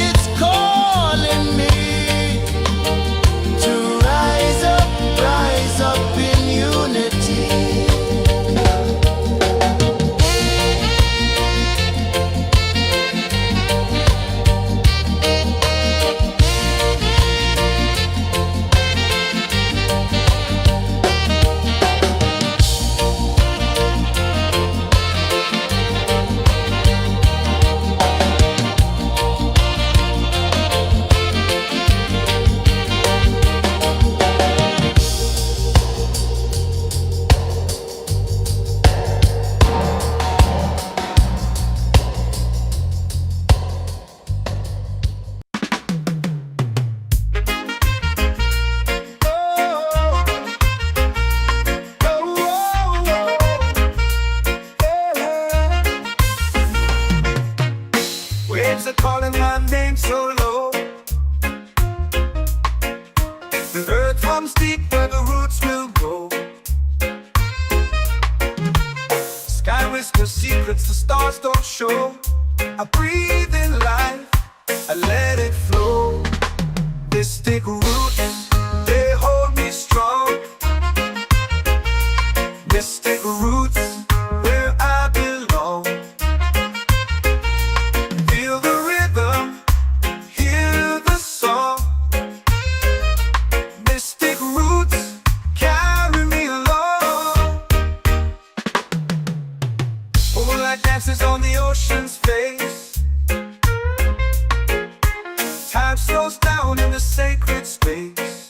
It's calling me to rise up in unity. Waves are calling my name so low. The earth hums deep where the roots will grow. Sky whispers secrets the stars don't show. I breathe in life, I let it flow. Mystic roots, they hold me strong. Mystic roots, where I belong. Feel the rhythm, hear the song. Mystic roots, carry me along. Moonlight dances on the ocean's face. Time slows down in the sacred space.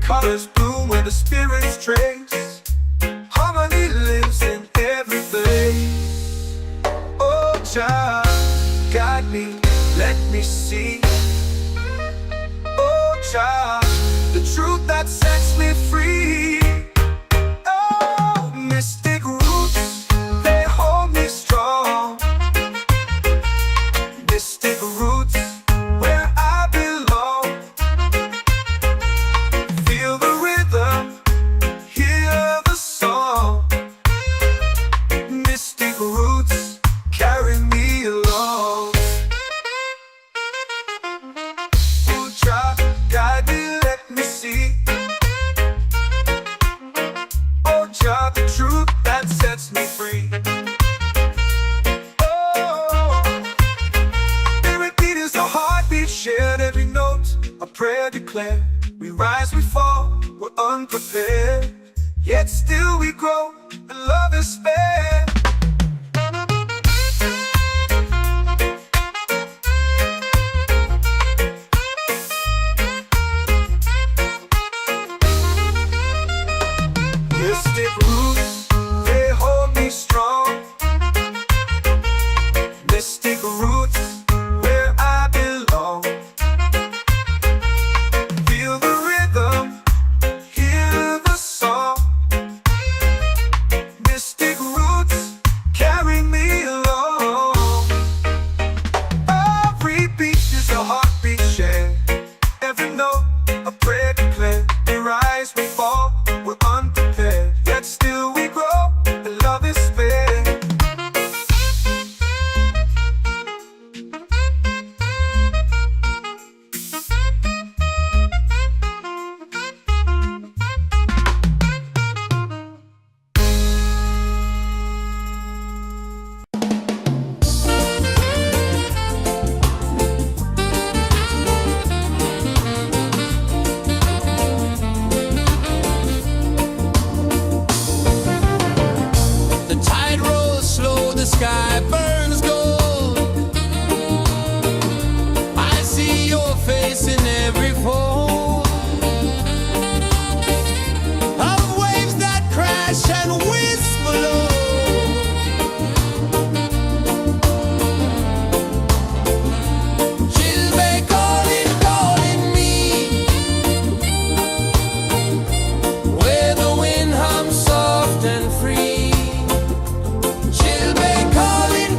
Colors bloom where the spirits trace. Harmony lives in every place. Oh, Jah, guide me, let me see. Oh, Jah, the truth that sets me free. Oh, mystic roots, they hold me strong. Mystic roots, where I belong. Feel the rhythm, hear the song. Mystic roots, carry me along. Oh, Jah, guide me, let me see. Oh, Jah, the truth that sets me free. Oh, every beat is a heartbeat shared, every note a prayer declared. We rise, we fall, we're unprepared, yet still we grow, and love is spared. Mystic roots, they hold me strong. Mystic roots, where I belong. Feel the rhythm, hear the song. Mystic roots, carry me along. Every beat is a heartbeat shared, every note a prayer declared. We rise, we fall, we're unprepared, yet still we grow, and love is spared. The tide rolls slow, the sky burns gold. I see your face in every fold of waves that crash and whisper low. She'll be calling me, where the wind hums soft and free. She'll be calling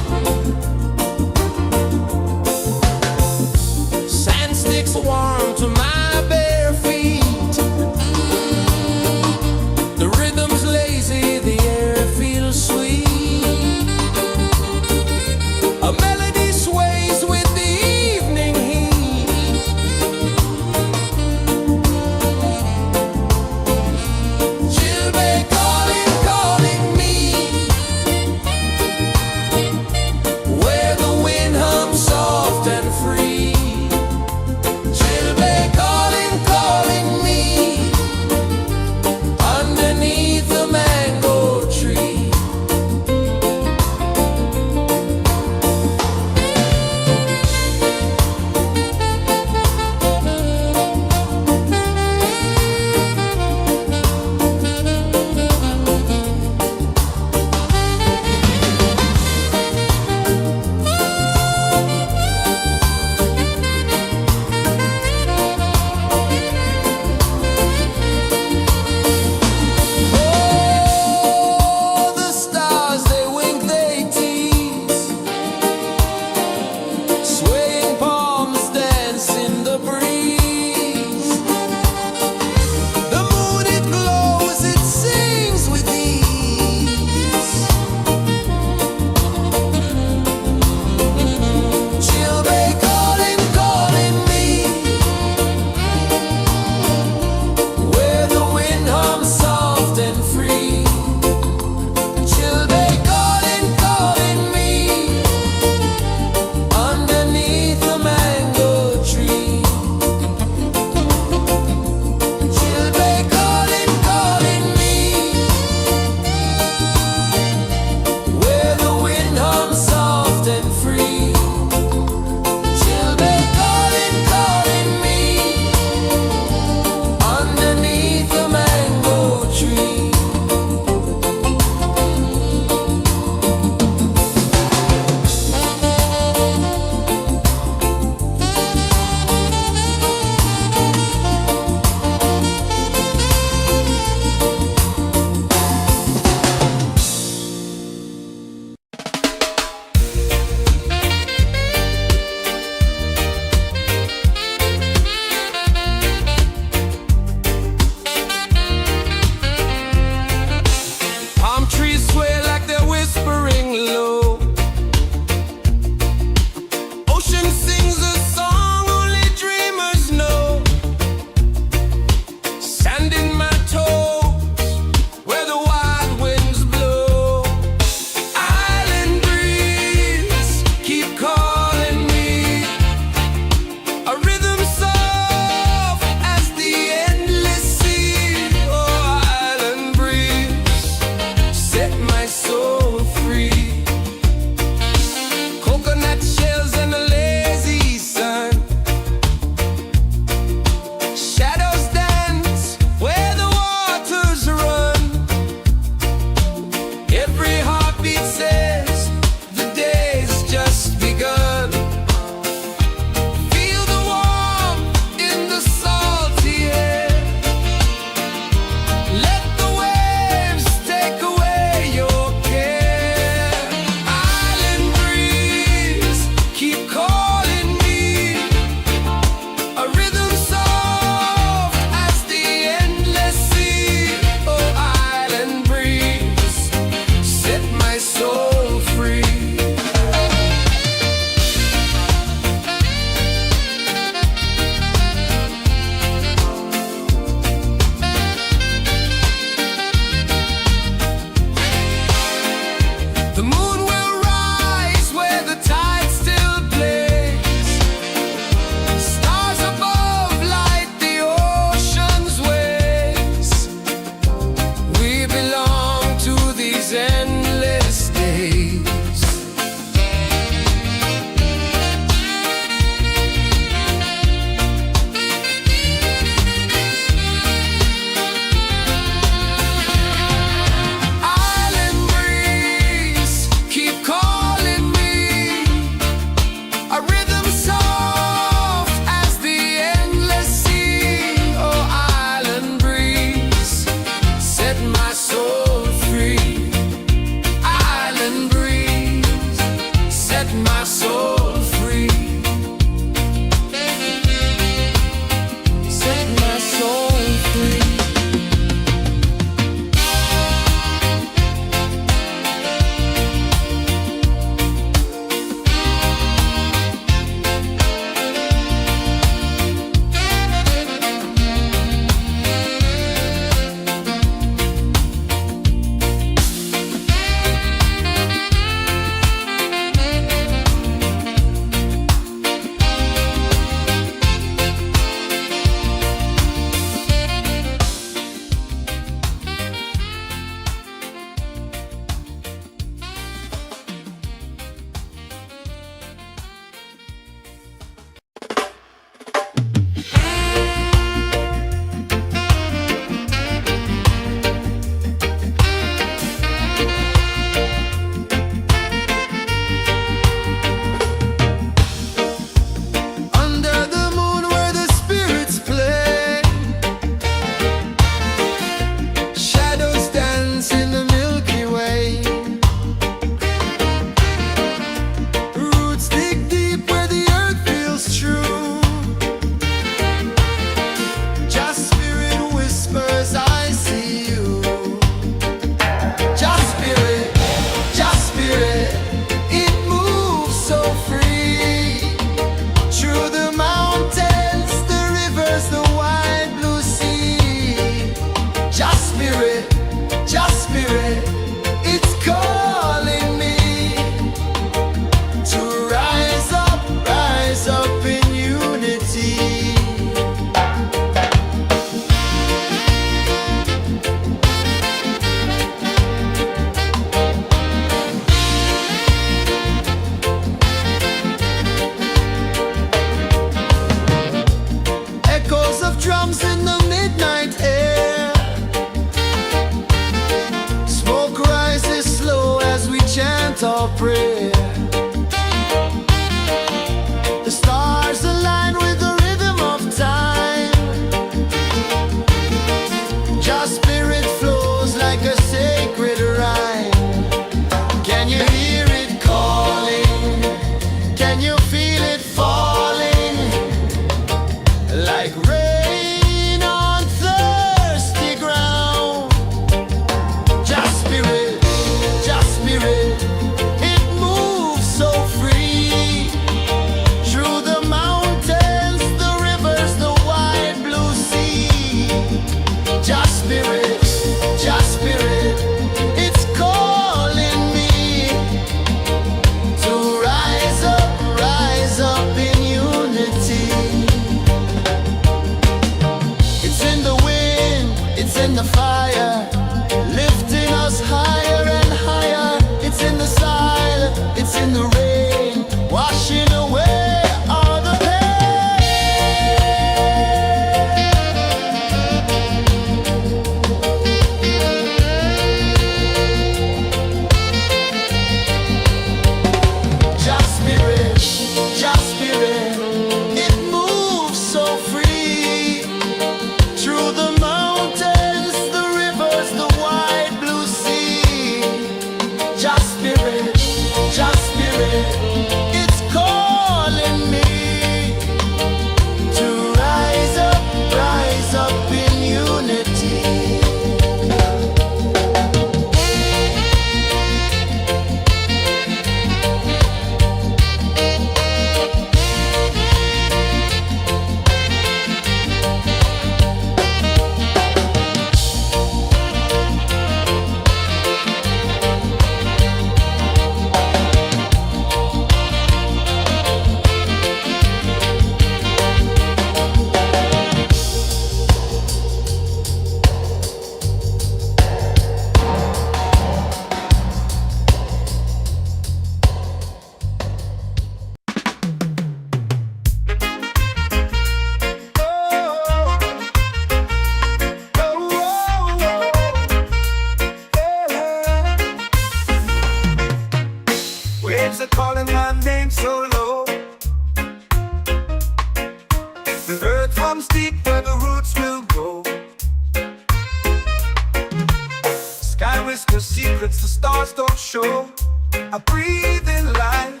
secrets the stars don't show. I breathe in life,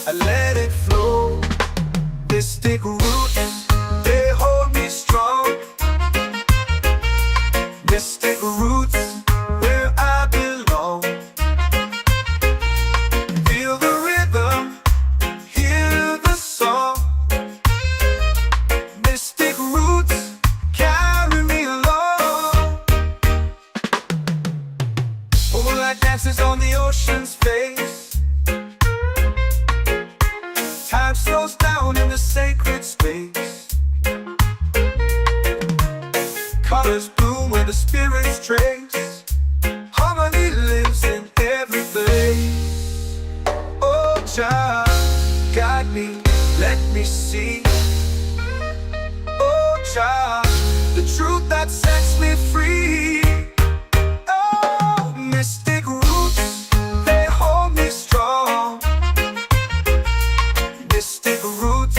I let it flow. Mystic roots, they hold me strong. Mystic roots, where I belong. Feel the rhythm, hear the song. Mystic roots, carry me along. Moonlight dances on the ocean's face. Time slows down in the sacred space. Colors bloom where the spirits trace. Harmony lives in every place. Oh, Jah, guide me, let me see. Oh, Jah, the truth that sets me free. Oh, mystic roots, they hold me strong. Mystic roots,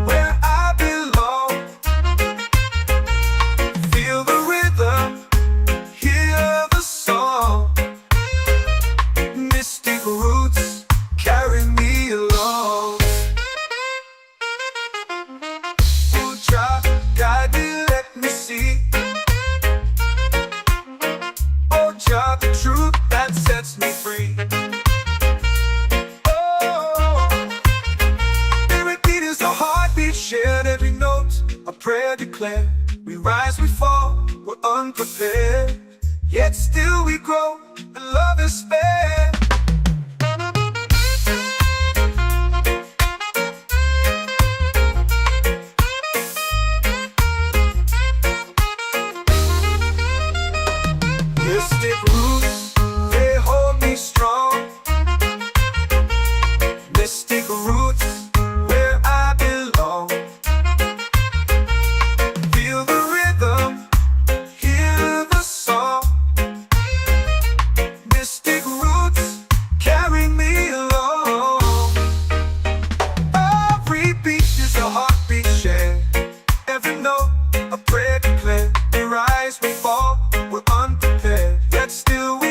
where I belong. Feel the rhythm, hear the song. Mystic roots, carry me along. Oh, Jah, guide me, let me see. Oh, Jah, the truth that sets me free. Oh, spirit beat is a heartbeat shared, every note a prayer declared. We rise, we fall, we're unprepared, yet still we grow, and love is spared. Mystic roots, they hold me strong. Mystic roots, where I belong. Feel the rhythm, hear the song. Mystic roots, carry me along. Every beat is a heartbeat shared, every note a prayer declared. We rise, we fall, we're unprepared, yet still we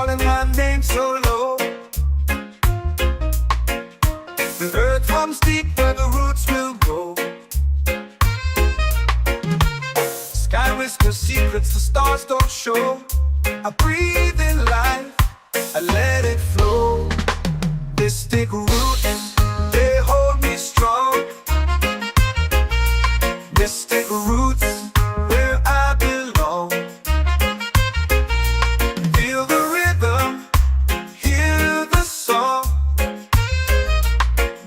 calling my name so low. The earth comes deep where the roots will grow. Sky whispers secrets the stars don't show. I breathe in life, I let it flow. Mystic roots, they hold me strong. Mystic roots, where I belong. Feel the rhythm, hear the song.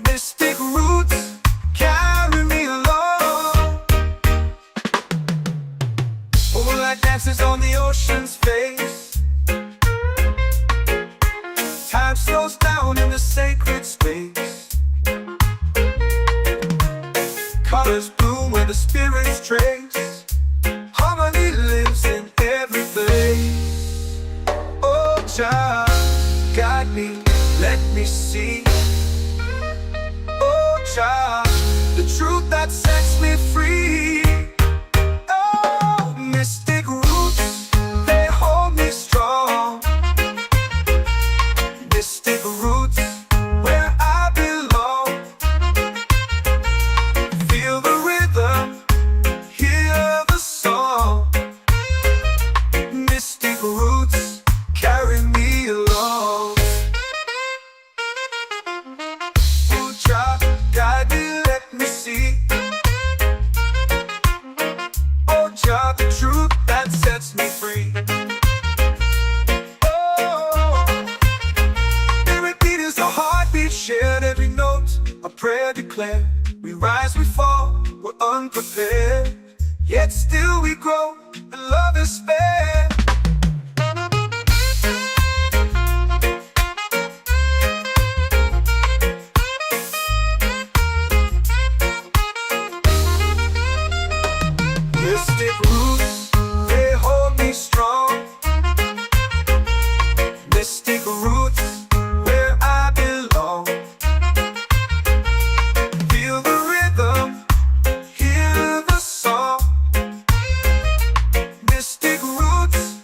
Mystic roots, carry me along. Moonlight dances on the ocean's face. Time slows down in the sacred space. Colors bloom where the spirits trace. Harmony lives in every face. Oh, child, guide me, let me see. Oh, child, the truth that sets me free. Oh, mystic roots, they hold me strong. Mystic roots, where I belong. Feel the rhythm, hear the song. Mystic roots, carry me along. Oh, child, guide me, let me see. Oh, child, the truth that sets me free. Heartbeat shared, every note a prayer declared. We rise, we fall, we're unprepared, yet still we grow, and love is spared. Mystic roots, they hold me strong. Mystic roots, where I belong. Feel the rhythm, hear the song. Mystic roots,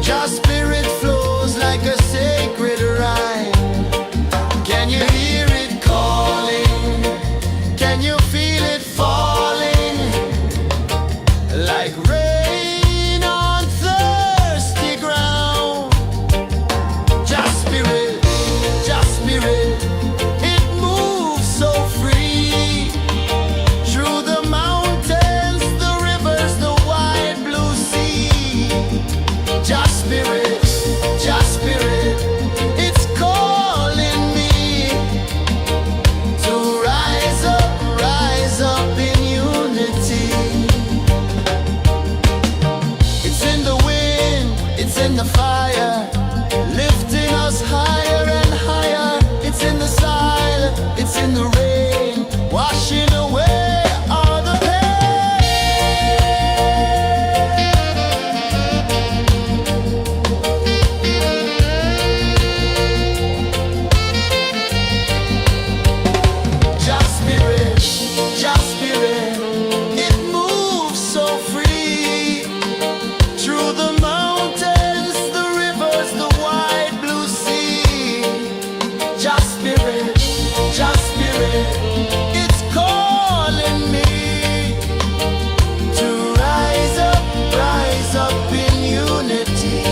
Just spirit flows like a sacred rhyme. Can you hear it calling? Can you feel it falling? Like rain on thirsty ground. Just spirit, it moves so free. Through the mountains, the rivers, the wide blue sea. Just spirit, it's calling me to rise up in unity. It's in the wind, it's in the fire, lifting us higher and higher. It's in the silence, it's in the rain, washing away all the pain. Just spirit, it moves so free. Through the mountains, the rivers, the wide blue sea. Just spirit, it's calling me to rise up in unity.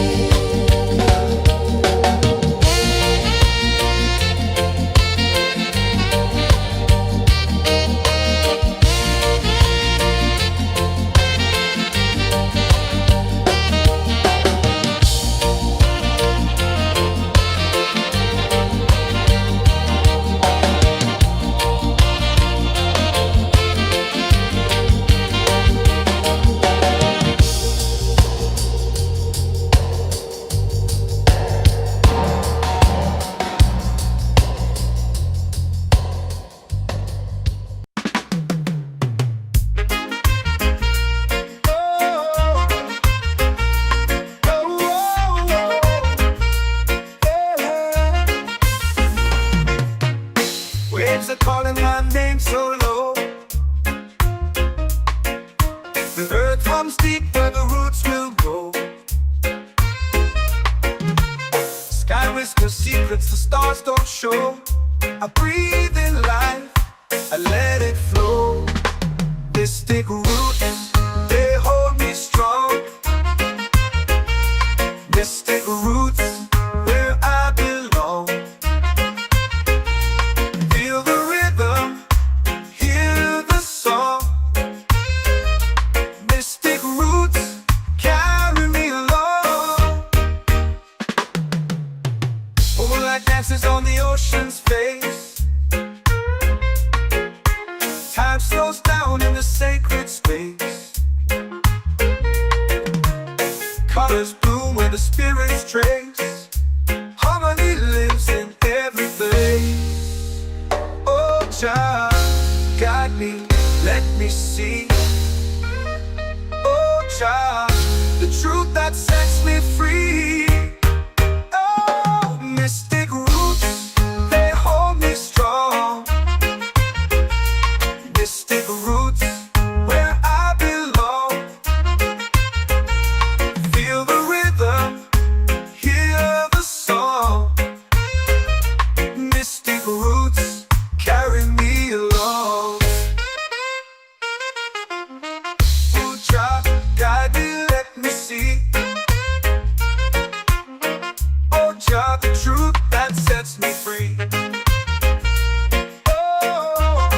Waves are calling my name so low. The earth runs deep where the roots will go. Sky whispers secrets the stars don't show. I breathe in life, I let it flow. Mystic roots, they hold me strong. Mystic roots, where I belong. Feel the rhythm, hear the song. Mystic roots, carry me along. Moonlight dances on the ocean's face. Time slows down in the sacred space. Colors bloom where the spirits trace. Harmony lives in every place. Oh, child, guide me, let me see. Oh, child, the truth that sets me free. Oh, mystic roots, they hold me strong. Mystic roots, where I belong. Feel the rhythm, hear the song. Mystic roots, carry me along. Oh, child, guide me, let me see. Oh, child, the truth that sets me free. Oh,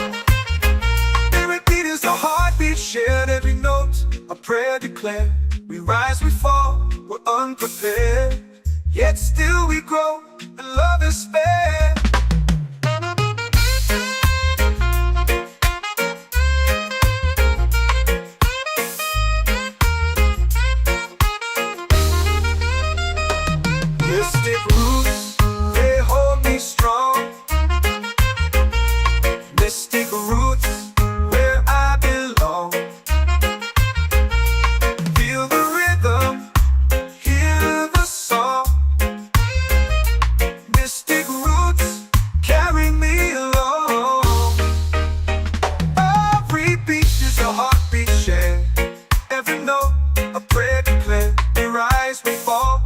every beat is a heartbeat shared, every note a prayer declared. We rise, we fall, we're unprepared, yet still we grow, and love is spared. Mystic roots, they hold me strong. Mystic roots, where I belong. Feel the rhythm, hear the song. Mystic roots, carry me along. Every beat is a heartbeat shared, every note a prayer declared. We rise, we fall,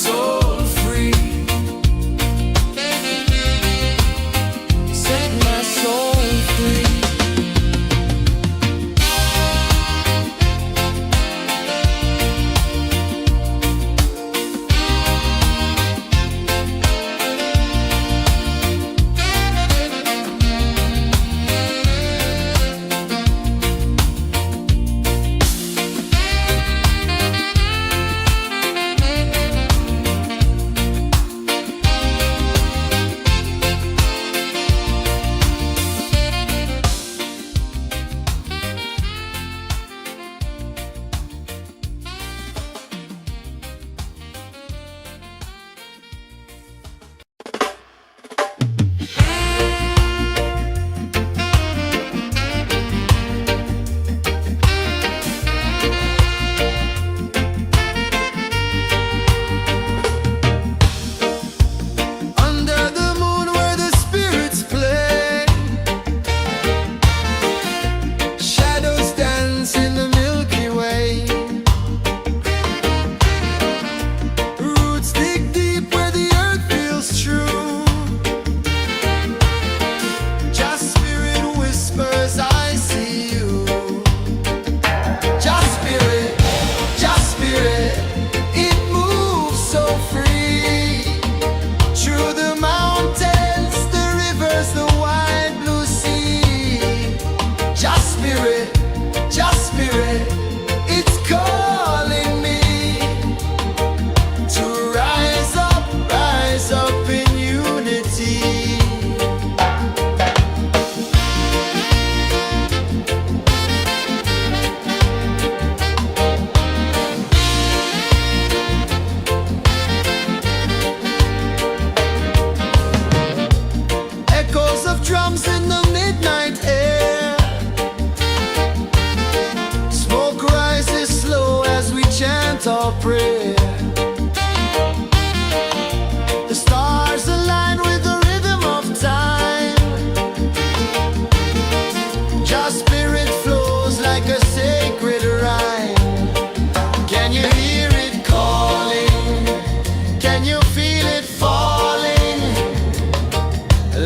soul free. Set my soul free. Under the moon where the spirits play, shadows dance in the Milky Way. Roots dig deep where the earth feels true. Just spirit whispers, I see you. Just spirit, it moves so free. Through the mountains, the rivers, the wide blue sea. Just spirit, it's calling me to rise up in unity. Echoes of drums in the midnight air. Smoke rises slow as we chant our prayer. The stars align with the rhythm of time. Just spirit flows like a sacred rhyme. Can you hear it calling? Can you feel it falling?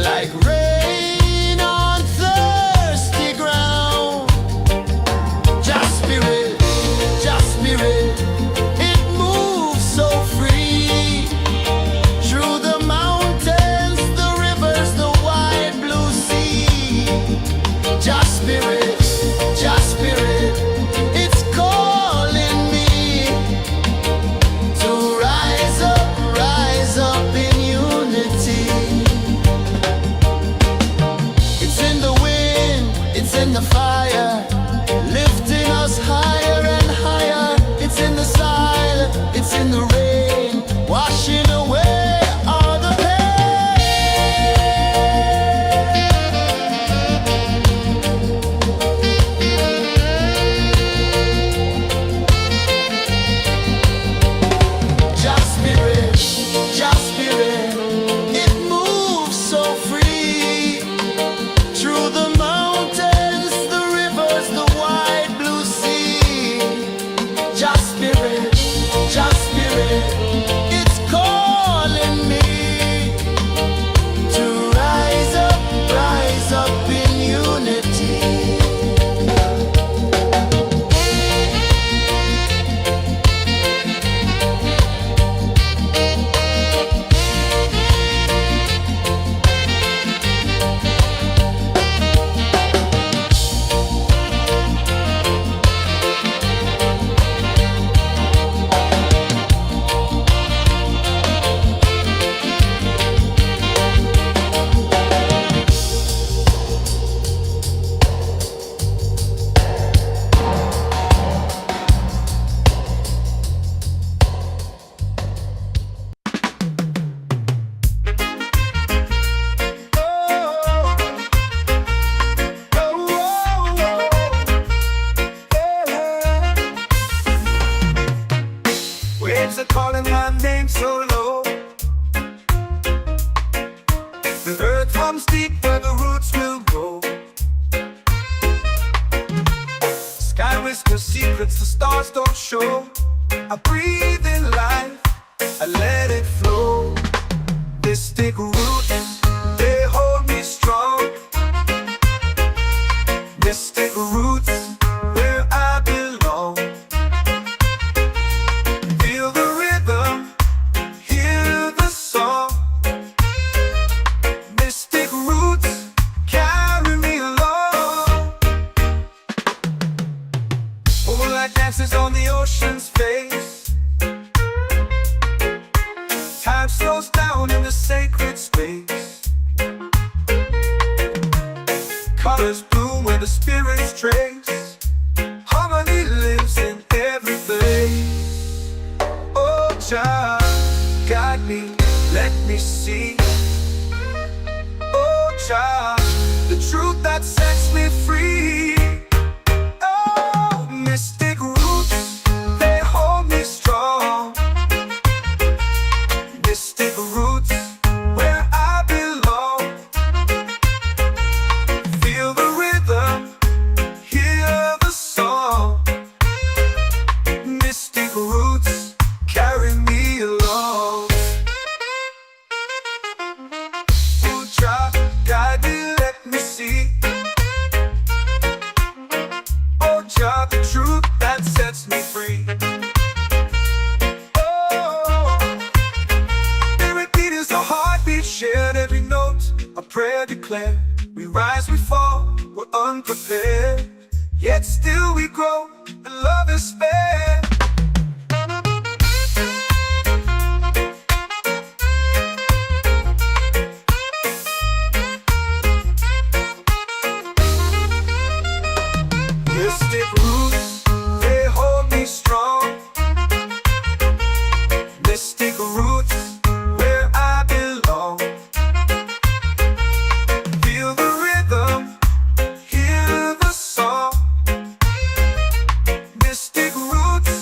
Like rain on thirsty ground. Just spirit, it moves so free. Through the mountains, the rivers, the wide blue sea. Just spirit, it's calling me to rise up in unity. It's in the wind, it's in the fire, lifting us higher and higher. It's in the silence, it's in the rain, washing away all the pain. Just spirit, it moves so free. Through the mountains, the rivers, the wide blue sea. Just spirit, it's calling me to rise up in unity. Waves are calling my name so low. The earth runs deep where the roots will grow. Sky whispers secrets the stars don't show. I breathe in life, I and let it flow. Mystic roots, they hold me strong. Mystic roots, where I belong. Feel the rhythm, hear the song. Mystic roots, carry me along. Moonlight dances on the ocean's face. Time slows down in the sacred space. Colors bloom where the spirits trace. Harmony lives in every place. Oh, child, guide me, let me see. Oh, child, the truth that sets me free. Oh, mystic roots, they hold me strong. Mystic roots, where I belong. Feel the rhythm, hear the song. Mystic roots, carry me along. Oh, child, guide me, let me see. Oh, child, the truth that sets me free. Oh, spirit beat is a heartbeat, shared every note, a prayer declared. We rise, we fall, we're unprepared, yet still we grow, and love is spared. Mystic roots, they hold me strong. Mystic roots, where I belong. Feel the rhythm, hear the song. Mystic roots,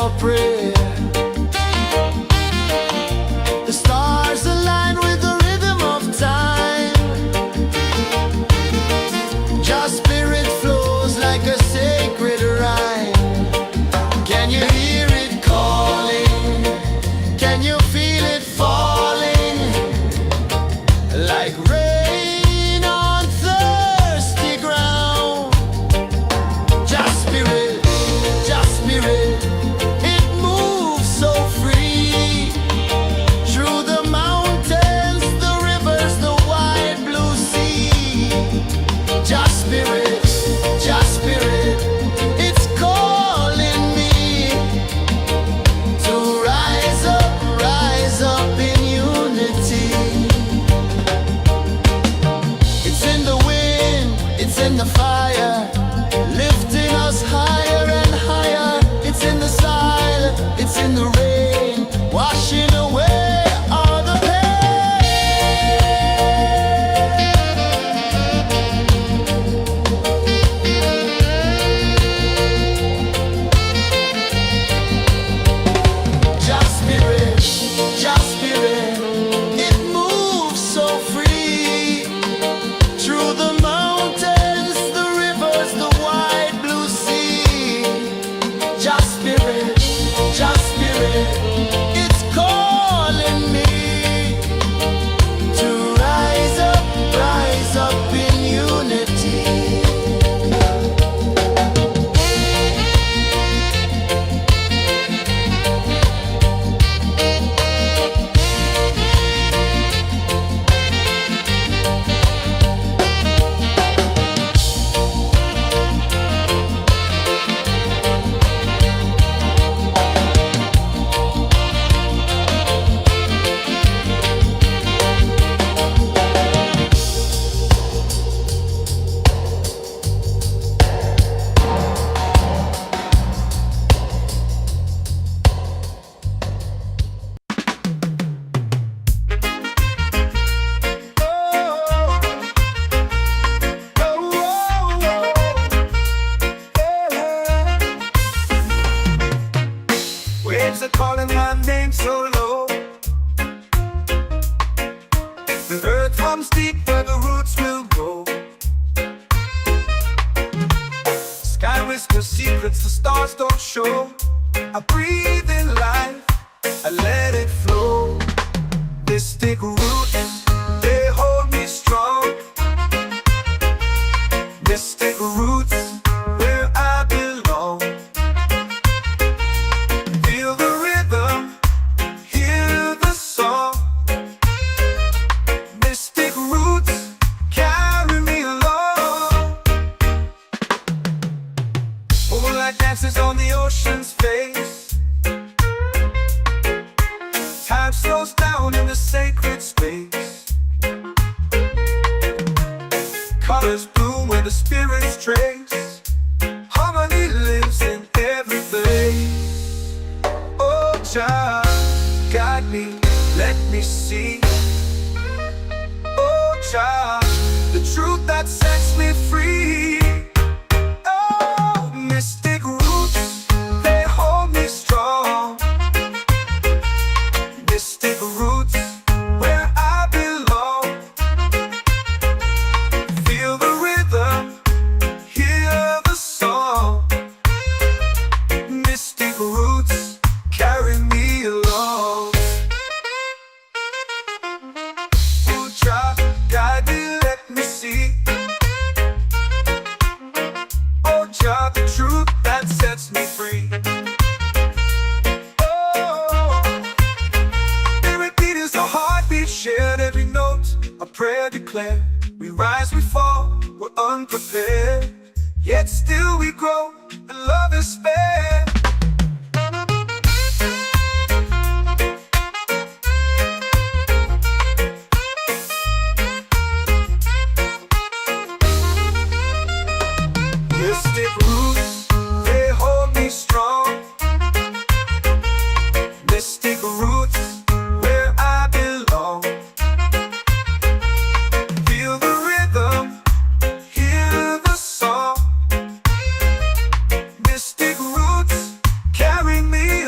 your prayer. The stars align with the rhythm of time. Your spirit flows like a sacred rhyme. Can you hear it calling? Can you feel it falling? Like rain on thirsty ground. Just spirit, it moves so free. Through the mountains, the rivers, the wide blue sea. Just spirit, it's calling me to rise up in unity. It's in the wind, it's in the fire, lifting us higher and higher. It's in the silence, it's in the rain, washing away all the Just spirit, it moves so free. Through the mountains, the rivers, the wide blue sea. Just spirit, it's calling me to rise up in unity. Waves are calling my name so low. The earth hums deep where the roots will grow. Sky whispers secrets the stars don't show. I breathe in life, I let it flow. Mystic roots, they hold me strong. Mystic roots, where I belong. Feel the rhythm, hear the song. Mystic roots, carry me along. Moonlight dances on the ocean's face. Time slows down in the sacred space. Colors bloom where the spirits trace. Harmony lives in every face. Oh, child, guide me, let me see. Oh, child, the truth that sets me free. Oh, mystic roots, they hold me strong. Mystic roots, where I belong. Feel the rhythm, hear the song. Mystic roots, carry me along. Oh, child, guide me, let me see. Oh, child, the truth that sets me free. Oh, spirit beat is a heartbeat, shared every note. A prayer declared. We rise, we fall, we're unprepared. Yet still we grow, and love is spared. Mystic roots, they hold me strong. Mystic roots, where I belong. Feel the rhythm, hear the song. Mystic roots, carry me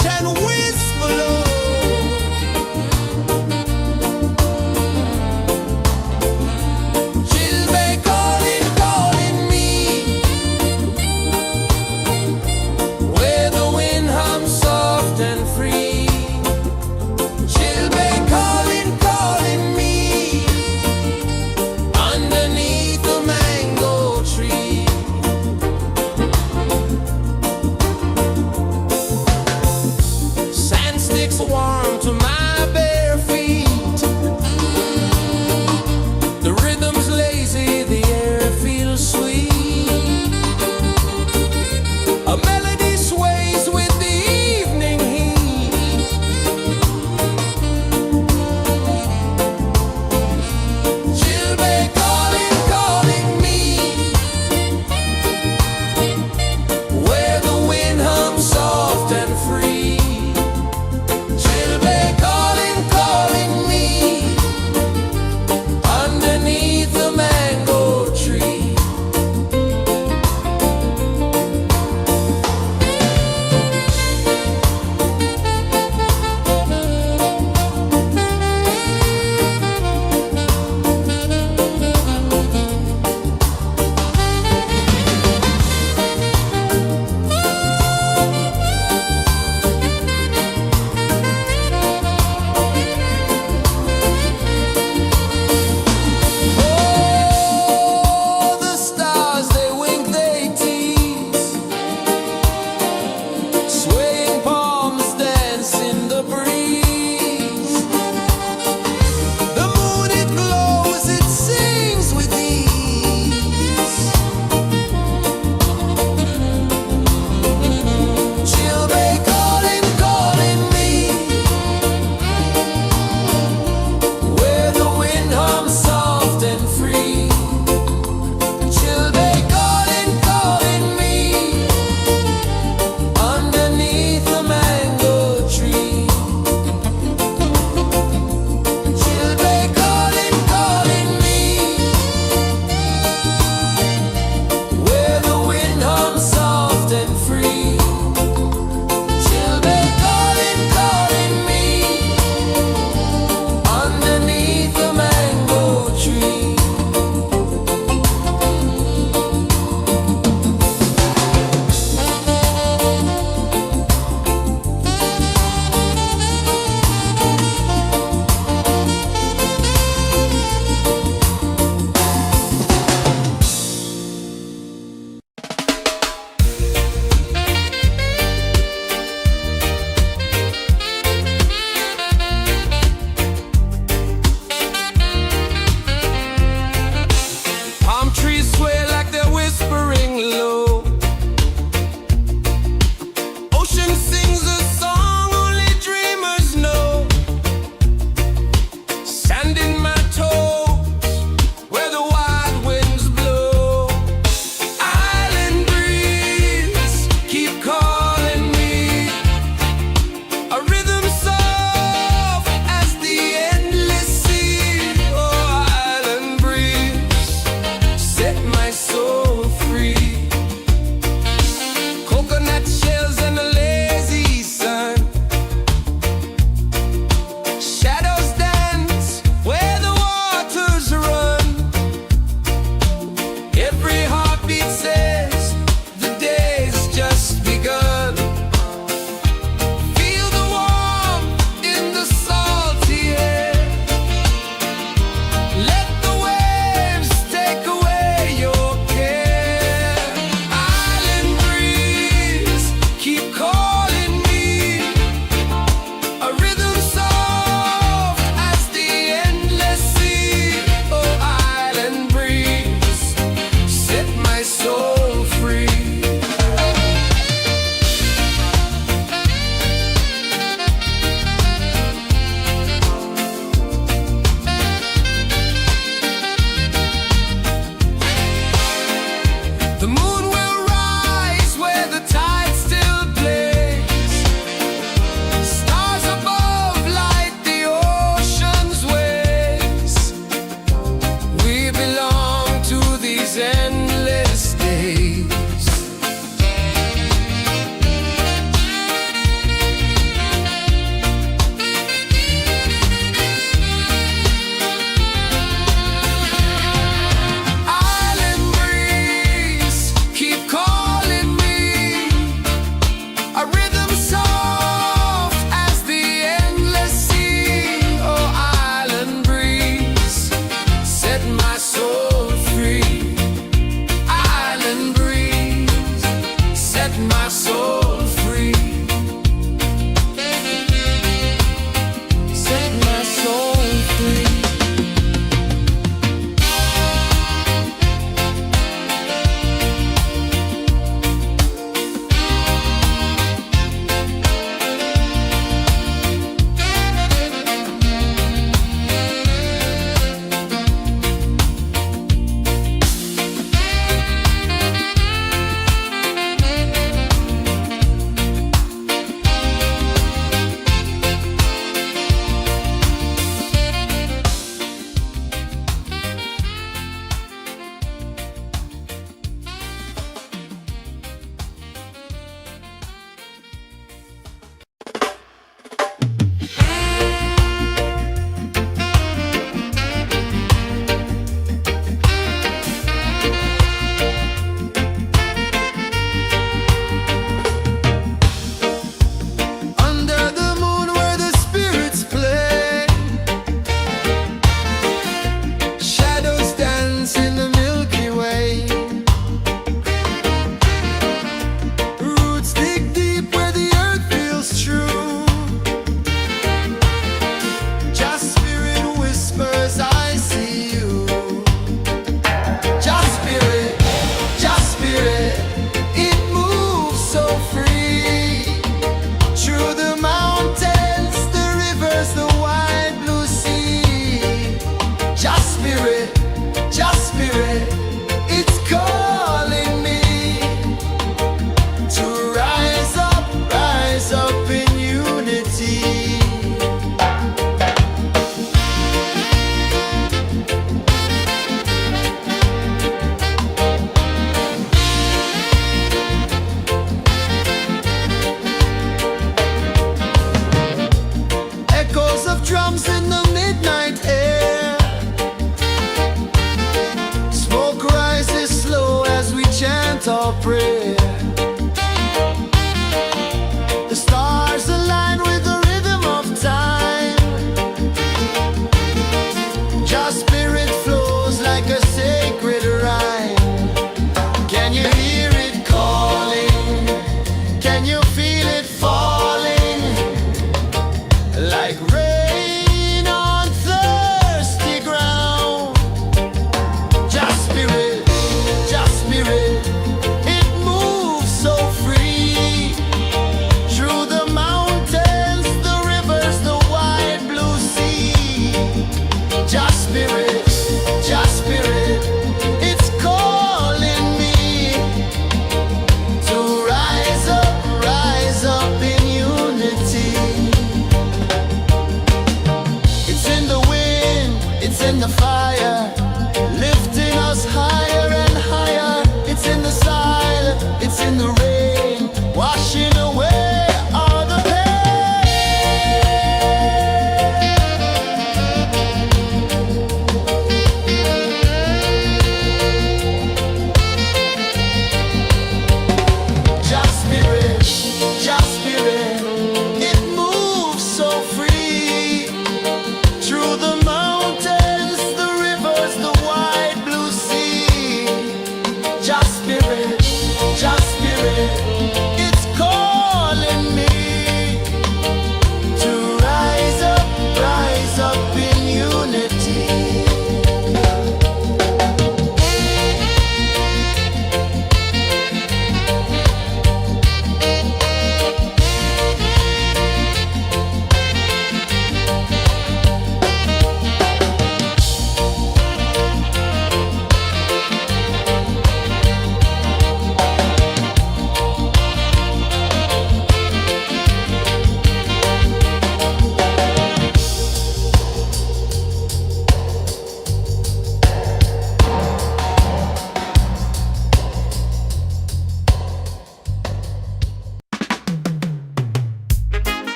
hush and whisper low. Chilbey calling, calling me, where the wind hums soft and free. Chilbey calling, calling me, underneath the mango tree. Sand sticks warm to my bare feet. The rhythm's lazy, the air feels sweet. A melody sways with the evening heat. Chilbey calling, calling me, where the wind hums soft and free. Chilbey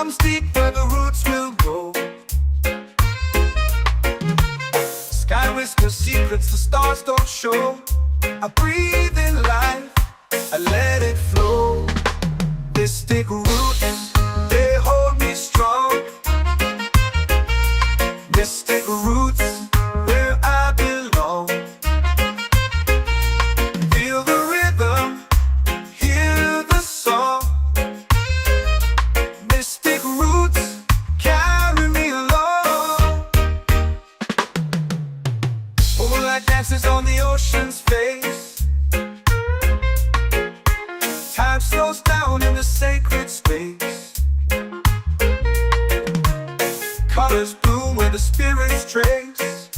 comes deep where the roots will grow. Sky whispers secrets the stars don't show. I breathe in life, I let it flow. Mystic roots, they hold me strong. Mystic roots, where I belong. Feel the rhythm, hear the song. Mystic roots, carry me along. Moonlight dances on the ocean's face. Time slows down in the sacred space. Colors bloom where the spirits trace.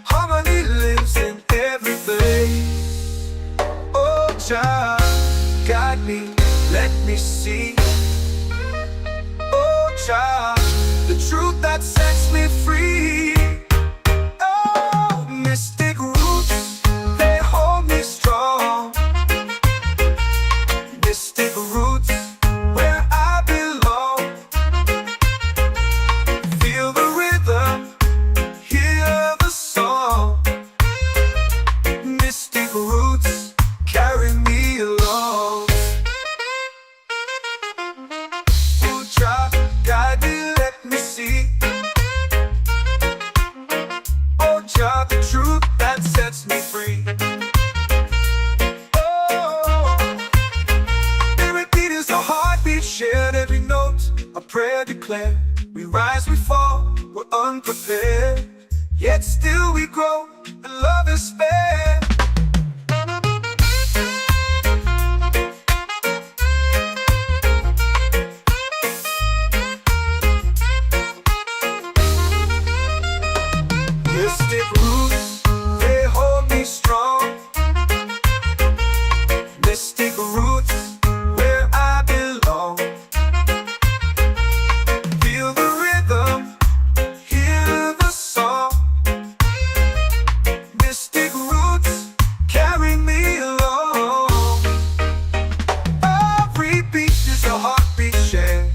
Harmony lives in every place. Oh, Jah, guide me, let me see. Oh, Jah, the truth that sets me free. Oh, mystic roots, they hold me strong. Mystic roots, where I belong. Feel the rhythm, hear the song. Mystic roots, carry me along. Oh, Jah, guide me, let me see. Oh, Jah, the truth that sets me free. A heartbeat shared, every note a prayer declared. We rise, we fall, we're unprepared, yet still we grow, and love is spared. Mystic roots, they hold me strong. Mystic roots, where I belong. Feel the rhythm, hear the song. Mystic roots, carry me along. Every beat is a heartbeat shared.